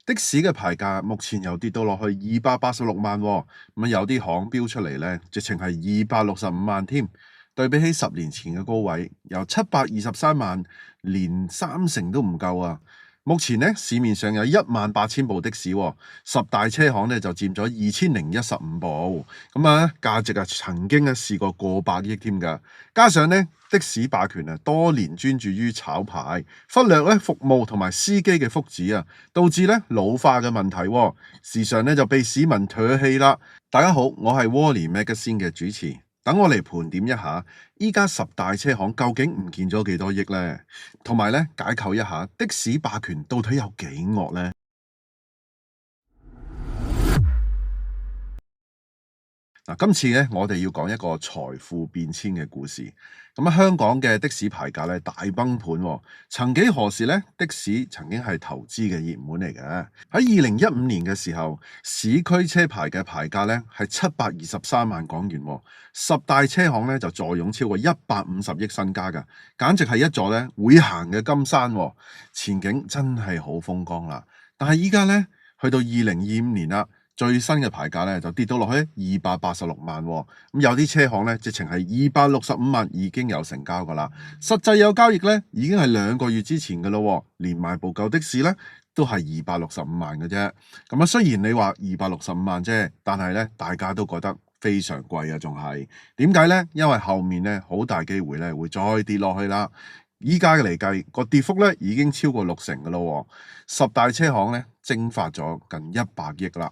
的士嘅牌價目前又跌到落去286萬喎，咁有啲行標出嚟咧，直情係265萬添。對比起10年前嘅高位，由723萬，連30%都唔夠啊！目前咧市面上有18000部的士喎，十大車行咧就佔咗2015部，咁價值曾經試過過百億添㗎。加上咧的士霸權多年專注於炒牌，忽略咧服務同埋司機嘅福祉啊，導致咧老化嘅問題喎，時常咧就被市民唾棄啦。大家好，我係 Wally Magazine 嘅主持。等我嚟盤點一下，依家十大車行究竟唔見咗幾多億呢？同埋咧解構一下的士霸權到底有幾惡呢？今次咧我哋要講一個財富變遷嘅故事。香港嘅士牌價咧大崩盤喎。曾幾何時咧，的士曾經係投資嘅熱門嚟嘅。喺2015年嘅時候，市區車牌嘅牌價咧係723萬港元喎。十大車行咧就坐擁超過150億身家㗎，簡直係一座咧會行嘅金山喎。前景真係好風光啦。但係依家咧去到2025年啦。最新嘅牌價咧就跌到落去286萬喎，咁有啲車行咧直情係265萬已經有成交噶啦，實際有交易咧已經係2個月之前噶咯，連埋部舊的士咧都係265萬嘅啫。咁雖然你話265萬啫，但係咧大家都覺得非常貴啊，仲係點解咧？因為後面咧好大機會咧會再跌落去啦。依家嘅嚟計，個跌幅咧已經超過60%噶咯，十大車行咧蒸發咗近100億啦。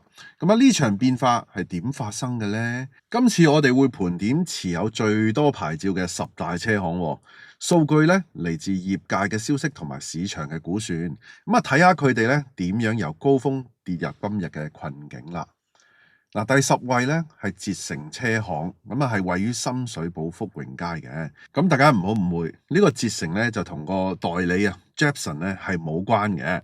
呢場變化係點發生嘅呢？今次我哋會盤點持有最多牌照嘅十大車行喎，數據咧嚟自業界嘅消息同埋市場嘅估算，睇下佢哋咧點樣由高峰跌入今日嘅困境啦。第10位咧係捷成車行，係位於深水埗福榮街嘅。大家唔好誤會，呢個捷成咧就同個代理Jepson 咧係冇關嘅。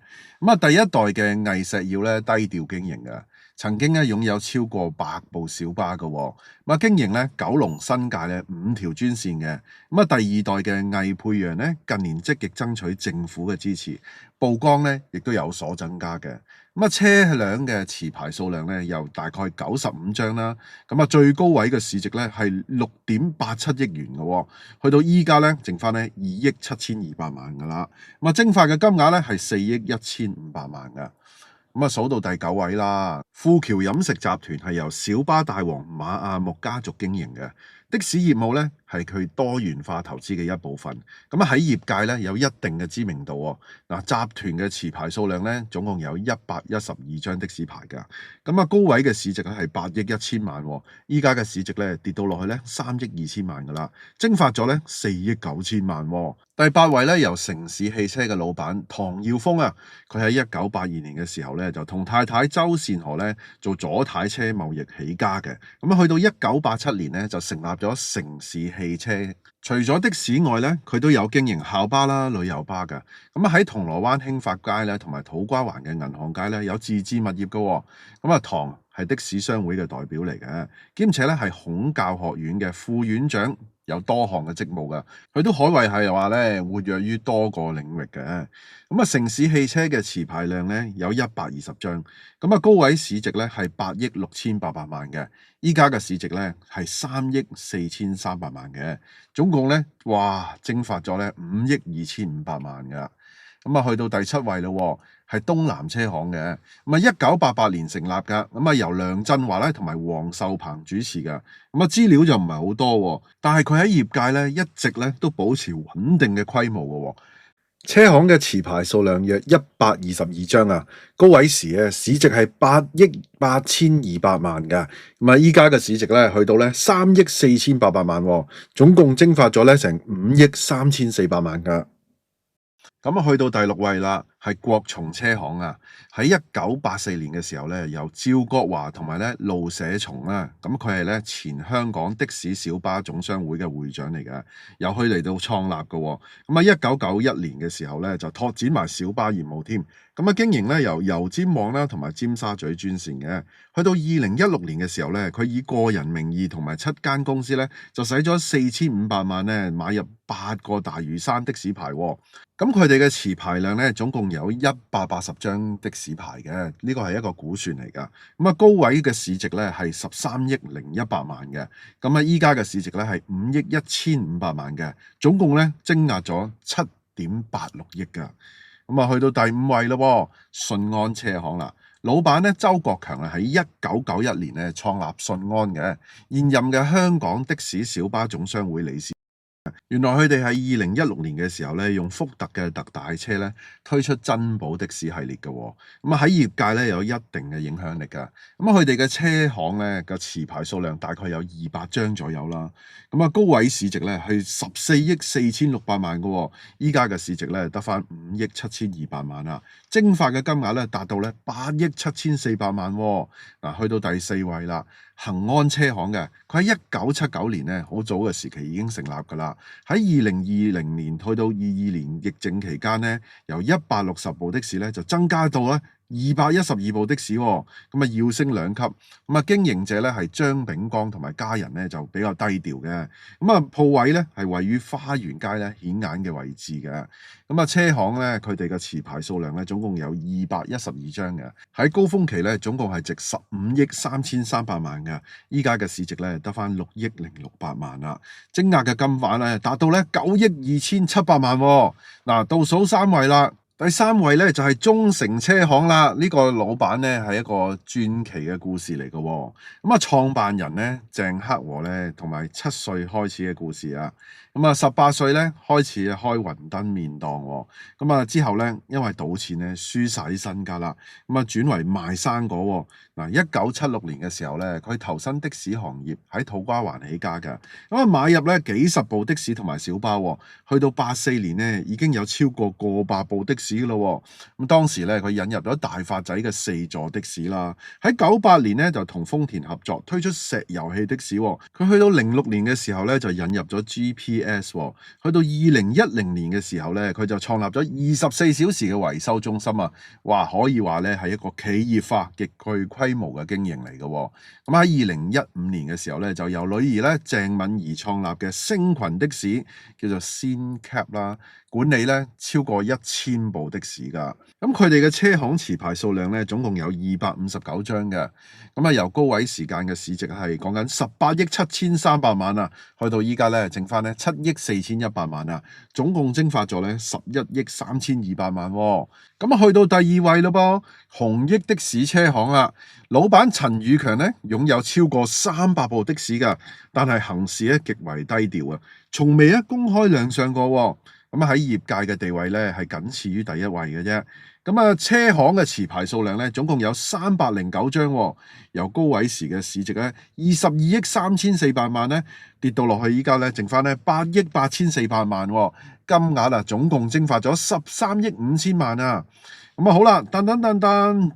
第一代嘅魏石耀咧低調經營嘅，曾經咧擁有超過100部小巴嘅。經營咧九龍新界咧5條專線嘅。第二代嘅魏沛洋咧近年積極爭取政府嘅支持，曝光咧亦都有所增加嘅。車輛嘅持牌數量咧由大概95張啦，最高位嘅市值咧係6.87億元嘅，去到依家咧剩翻咧2億7200萬噶啦，蒸發嘅金額咧係4億1500萬噶。數到第9位啦，富橋飲食集團係由小巴大王馬亞木家族經營嘅。的士業務咧係佢多元化投資嘅一部分，喺業界咧有一定嘅知名度喎。集團嘅持牌數量咧總共有112張的士牌㗎，高位嘅市值咧係8億1000萬，依家嘅市值咧跌到落去咧3億2000萬㗎啦，蒸發咗咧4億9000萬。第8位咧由城市汽車嘅老闆唐耀峰佢喺1982年嘅時候咧就同太太周善河咧做左軚車貿易起家嘅，去到1987年咧就成立咗城市汽車。除咗的士外咧，佢都有經營校巴啦、旅遊巴㗎。喺銅鑼灣興發街咧同埋土瓜灣嘅銀行街咧有自置物業㗎。唐係的士商會嘅代表嚟嘅，兼且咧係孔教學院嘅副院長。有多項嘅職務㗎，佢都可謂係話咧活躍於多個領域嘅。城市汽車嘅持牌量咧有120張，高位市值咧係8億6800萬嘅，依家嘅市值咧係3億4300萬嘅，總共咧蒸發咗咧5億2500萬㗎。去到第7位咯，係東南車行嘅。1988年成立㗎，由梁振華咧同埋黃秀鵬主持㗎。資料就唔係好多，但係佢喺業界咧一直咧都保持穩定嘅規模㗎。車行嘅持牌數量約122張高位時市值係8億8200萬㗎。依家嘅市值咧去到咧3億4800萬，總共蒸發咗咧成5億3400萬㗎。去到第6位啦，係國松車行喺1984年嘅時候咧，由趙國華同埋咧路社松佢係咧前香港的士小巴總商會嘅會長嚟嘅，由佢嚟到創立嘅。1991年嘅時候咧，就拓展埋小巴業務添。經營咧由油尖旺啦同埋尖沙咀專線嘅。去到2016年嘅時候咧，佢以個人名義同埋7間公司咧，就使咗4500萬咧買入8個大嶼山的士牌。佢哋嘅持牌量咧總共共有180張的士牌嘅，呢個係一個估算嚟㗎。咁啊，高位嘅市值咧係13億100萬嘅，咁啊依家嘅市值咧係5億1500萬嘅，總共咧徵押咗7.86億㗎。咁啊，去到第五位咯，信安車行啦。老闆咧周國強啊，喺1991年咧創立信安嘅，現任嘅香港的士小巴總商會理事。原來佢哋喺2016年嘅時候咧，用福特嘅特大車咧推出珍寶的士系列嘅喎，咁啊喺業界咧有一定嘅影響力㗎。咁啊，佢哋嘅車行咧嘅持牌數量大概有200張左右啦。咁啊，高位市值咧係14億4600萬嘅喎，依家嘅市值咧得返5億7200萬啦。蒸發嘅金額咧達到咧8億7400萬喎。嗱，去到第四位啦。恒安車行嘅，佢喺1979年咧，好早嘅時期已經成立㗎啦。喺2020年去到22年疫症期間咧，由160部的士咧就增加到咧212部的士喎，咁啊要升2級。咁啊經營者咧係張炳光同埋家人咧就比較低調嘅。咁啊鋪位咧係位於花園街咧顯眼嘅位置嘅。咁啊車行咧佢哋嘅持牌數量咧總共有212張嘅，喺高峰期咧總共係值15億3300萬嘅，依家嘅市值咧得返6億0600萬啦。徵押嘅金額咧達到咧9億2700萬喎。嗱，倒數3位啦。第三位咧就係中誠車行啦，呢個老闆咧係一個傳奇嘅故事嚟嘅喎。咁啊，創辦人咧鄭克和咧同埋7歲開始嘅故事啊。咁啊18歲咧開始開雲吞麵檔喎。咁啊之後咧因為賭錢咧輸晒啲身家啦，咁啊轉為賣生果喎。嗱，1976年嘅時候咧，佢投身的士行業，喺土瓜灣起家嘅。咁啊買入咧幾十部的士同埋小巴喎，去到84年咧已經有超過過百部的士咯。咁當時咧佢引入咗大發仔嘅4座的士啦。喺98年咧就同豐田合作推出石油氣的士喎。佢去到06年嘅時候咧就引入咗 GPS 喎。去到2010年嘅時候咧佢就創立咗24小時嘅維修中心啊。哇，可以話咧係一個企業化極具規模嘅經營嚟嘅。咁喺2015年嘅時候咧就由女兒咧鄭敏儀創立嘅星群的士叫做 Sincap 啦，管理咧超過1000部的士㗎。咁佢哋嘅車行持牌數量咧總共有259張嘅。咁啊由高位時間嘅市值係講緊18億7300萬啊，去到依家咧剩翻咧7億4100萬啊，總共蒸發咗咧11億3200萬喎。咁啊去到第二位咯噃，紅益的士車行啦，老闆陳宇強咧擁有超過300部的士㗎，但係行事咧極為低調啊，從未公開亮相過喎。咁喺業界嘅地位咧係僅次於第一位嘅啫。咁啊車行嘅持牌數量咧總共有309張喎，由高位時嘅市值咧22億3400萬咧跌到落去依家咧剩翻咧8億8400萬喎，金額啊總共蒸發咗13億5000萬啊。咁啊好啦，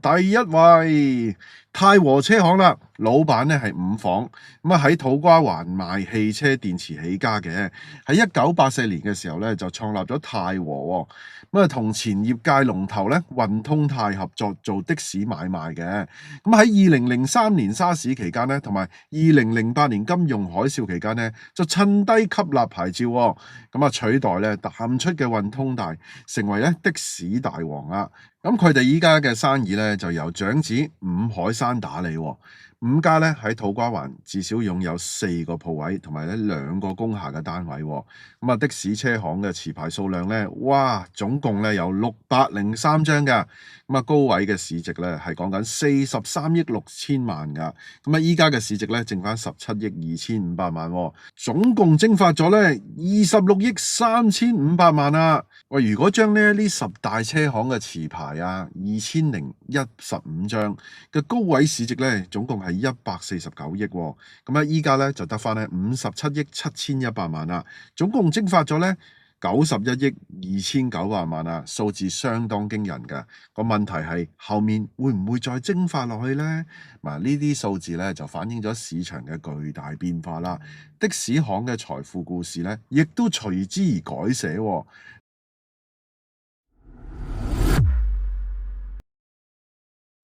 第一位太和車行啦，老闆咧係伍晃，咁啊喺土瓜灣賣汽車電池起家嘅，喺1984年嘅時候咧就創立咗太和喎，咁啊同前業界龍頭咧運通泰合作做的士買賣嘅，咁喺2003年沙士期間咧，同埋2008年金融海嘯期間咧，就趁低吸納牌照喎，咁啊取代咧淡出嘅運通泰，成為咧的士大王啦。咁佢哋依家嘅生意咧就由長子伍海山打理喎。伍家咧喺土瓜灣至少擁有4個鋪位，同埋咧2個工廈嘅單位喎。咁啊的士車行嘅持牌數量咧，哇，總共咧有603張㗎。咁啊高位嘅市值咧係講緊43億6000萬㗎。咁啊依家嘅市值咧剩翻17億2500萬喎，總共蒸發咗咧26億3500萬啊。喂，如果將呢10大車行嘅持牌啊2015張嘅高位市值咧，總共係149億喎。咁啊依家咧就得翻咧57億7100萬啦，總共蒸發咗咧91億2900萬啊，數字相當驚人㗎。個問題係後面會唔會再蒸發落去呢？嗱，呢啲數字咧就反映咗市場嘅巨大變化啦。的士行嘅財富故事咧，亦都隨之而改寫喎。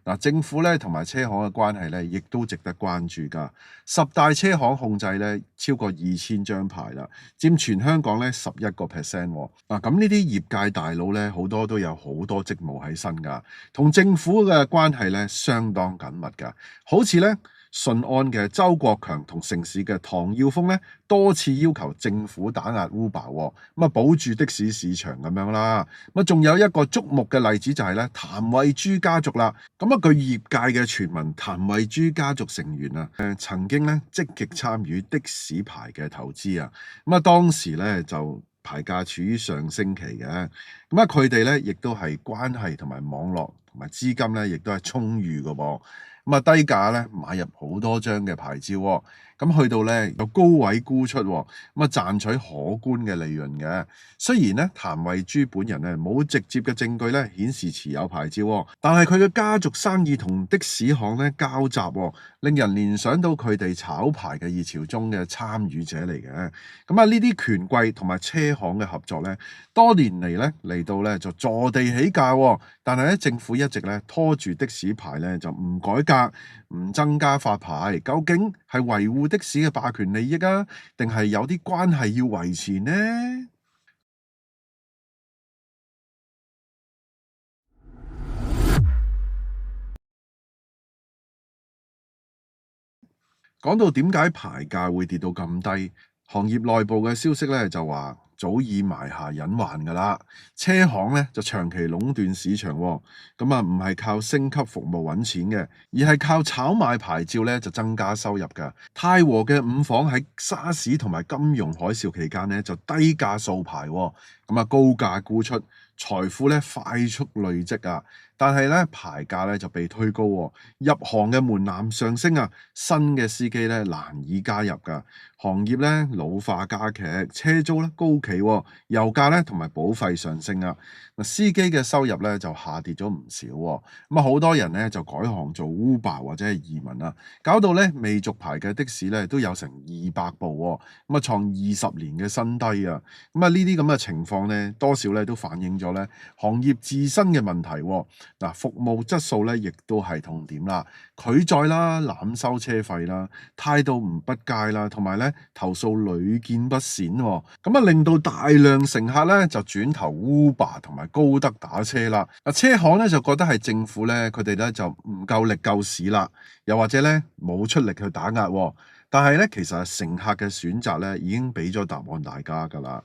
嗱，政府咧同埋車行嘅關係咧，亦都值得關注㗎。十大車行控制咧超過2000張牌啦，佔全香港咧11%喎。嗱，咁呢啲業界大佬咧，好多都有好多職務喺身㗎，同政府嘅關係咧相當緊密㗎。好似咧順安嘅周國強同城市嘅唐耀峰咧，多次要求政府打壓 Uber 喎，咁啊保住的士市場咁樣啦。咁啊仲有一個矚目嘅例子就係咧譚慧珠家族啦。咁啊據業界嘅傳聞，譚慧珠家族成員啊，曾經咧積極參與的士牌嘅投資啊。咁啊當時咧就牌價處於上升期嘅，咁啊佢哋咧亦都係關係同埋網絡同埋資金咧，亦都係充裕嘅噃。咁啊低價咧買入好多張嘅牌照喎，咁去到咧有高位沽出喎，咁啊賺取可觀嘅利潤嘅。雖然咧譚慧珠本人咧冇直接嘅證據咧顯示持有牌照喎，但係佢嘅家族生意同的士行咧交集喎，令人聯想到佢哋炒牌嘅熱潮中嘅參與者嚟嘅。咁啊呢啲權貴同埋車行嘅合作咧，多年嚟咧嚟到咧就坐地起價喎，但係咧政府一直咧拖住的士牌咧就唔改革、唔增加發牌，究竟係維護的士嘅霸權利益啊，定係有啲關係要維持呢？講到點解牌價會跌到咁低，行業內部嘅消息咧就話早已埋下隱患㗎啦。車行咧就長期壟斷市場喎，咁啊唔係靠升級服務揾錢嘅，而係靠炒賣牌照咧就增加收入㗎。泰和嘅五房喺沙士同埋金融海嘯期間咧就低價掃牌喎，咁啊高價沽出，財富咧快速累積啊！但係咧牌價咧就被推高喎，入行嘅門檻上升啊，新嘅司機咧難以加入㗎，行業咧老化加劇，車租咧高企喎，油價咧同埋保費上升啊，嗱司機嘅收入咧就下跌咗唔少喎，咁啊好多人咧就改行做 Uber 或者係移民啊，搞到咧未續牌嘅的士咧都有成200部喎，咁啊創20年嘅新低啊，咁啊呢啲咁嘅情況咧多少咧都反映咗咧行業自身嘅問題喎。嗱，服務質素咧，亦都係痛點啦。拒載啦、濫收車費啦、態度唔不佳啦，同埋咧投訴屢見不鮮喎。咁啊，令到大量乘客咧就轉投 Uber 同埋高德打車啦。啊，車行咧就覺得係政府咧佢哋咧就唔夠力救市啦，又或者咧冇出力去打壓喎。但係咧，其實乘客嘅選擇咧已經俾咗答案大家㗎啦。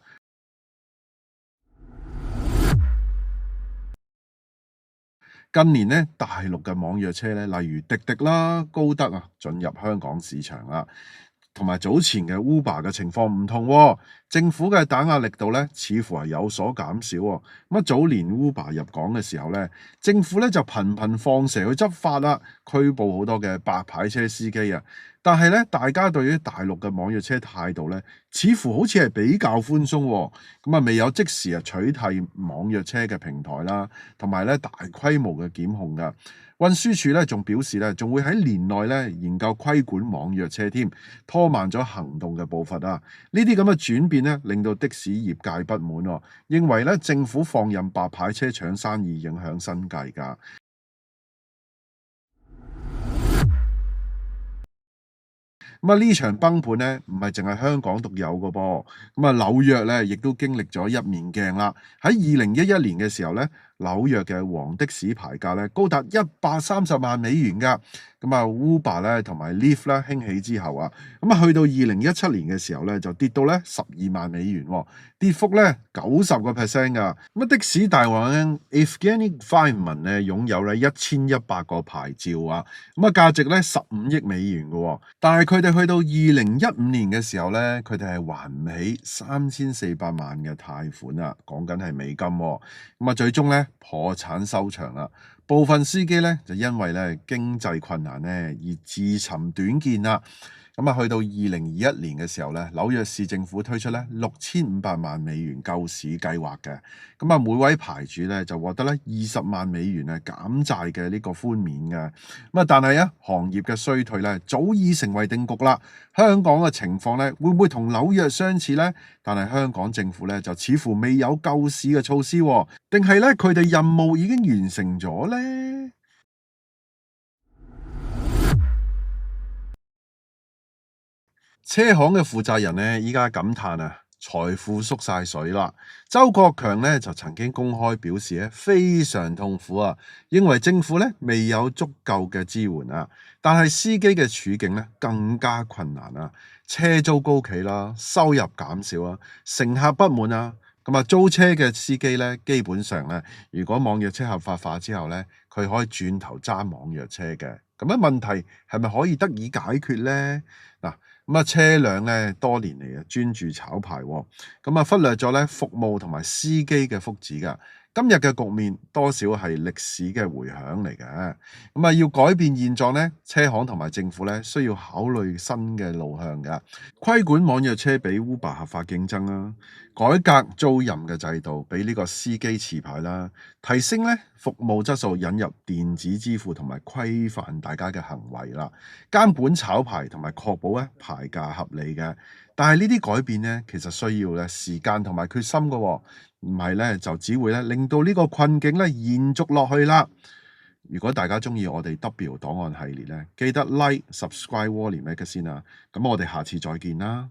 近年咧，大陸嘅網約車咧，例如滴滴啦、高德啊，進入香港市場啦。同埋早前嘅 Uber 嘅情況唔同喎，政府嘅打壓力度咧，似乎係有所減少喎。咁啊，早年 Uber 入港嘅時候咧，政府咧就頻頻放蛇去執法啦，拘捕好多嘅白牌車司機啊。但係咧，大家對於大陸嘅網約車態度咧，似乎好似係比較寬鬆喎。咁啊，未有即時取締網約車嘅平台啦，同埋咧大規模嘅檢控㗎。運輸署咧仲表示咧，仲會喺年內咧研究規管網約車添，拖慢咗行動嘅步伐啊！呢啲咁嘅轉變咧，令到的士業界不滿喎，認為咧政府放任白牌車搶生意，影響生計㗎。咁啊呢場崩盤咧，唔係淨係香港獨有嘅噃。咁啊紐約咧，亦都經歷咗一面鏡啦。喺2011年嘅時候咧，紐約嘅黃的士牌價咧高達130萬美元㗎。咁啊 Uber 咧同埋 Lyft 咧興起之後啊，咁啊去到2017年嘅時候咧就跌到咧12萬美元喎，跌幅咧90%㗎。咁啊的士大王咧 Evgeny Feynman 咧擁有咧1100個牌照啊，咁啊價值咧15億美元嘅喎。但係佢哋去到2015年嘅時候咧，佢哋係還唔起3400萬嘅貸款啊，講緊係美金喎。咁啊最終咧破產收場啦。部分司機咧就因為咧經濟困難咧而自尋短見啦。咁啊，去到2021年嘅時候咧，紐約市政府推出咧6500萬美元救市計劃嘅。咁啊，每位牌主咧就獲得咧20萬美元啊減債嘅呢個寬免嘅。咁啊，但係啊，行業嘅衰退咧早已成為定局啦。香港嘅情況咧會唔會同紐約相似咧？但係香港政府咧就似乎未有救市嘅措施喎，定係咧佢哋任務已經完成咗咧？車行嘅負責人咧，依家感嘆啊，財富縮晒水啦。周國強咧就曾經公開表示咧，非常痛苦啊，認為政府咧未有足夠嘅支援啊。但係司機嘅處境咧更加困難啊，車租高企啦，收入減少啊，乘客不滿啊。咁啊，租車嘅司機咧，基本上咧，如果網約車合法化之後咧，佢可以轉頭揸網約車嘅。咁樣問題係咪可以得以解決咧？嗱。咁啊，車輛咧多年嚟啊專注炒牌喎，咁啊忽略咗咧服務同埋司機嘅福祉噶。今日嘅局面多少係歷史嘅回響嚟嘅。咁啊，要改變現狀咧，車行同埋政府咧需要考慮新嘅路向噶，規管網約車俾 Uber 合法競爭啦，改革租賃嘅制度俾呢個司機持牌啦，提升咧服務質素，引入電子支付同埋規範大家嘅行為啦。監管炒牌同埋確保咧牌價合理嘅，但係呢啲改變咧，其實需要咧時間同埋決心嘅喎，唔係咧就只會咧令到呢個困境咧延續落去啦。如果大家中意我哋 W 檔案系列咧，記得 like、subscribe Wally Magazine 啊，咁我哋下次再見啦。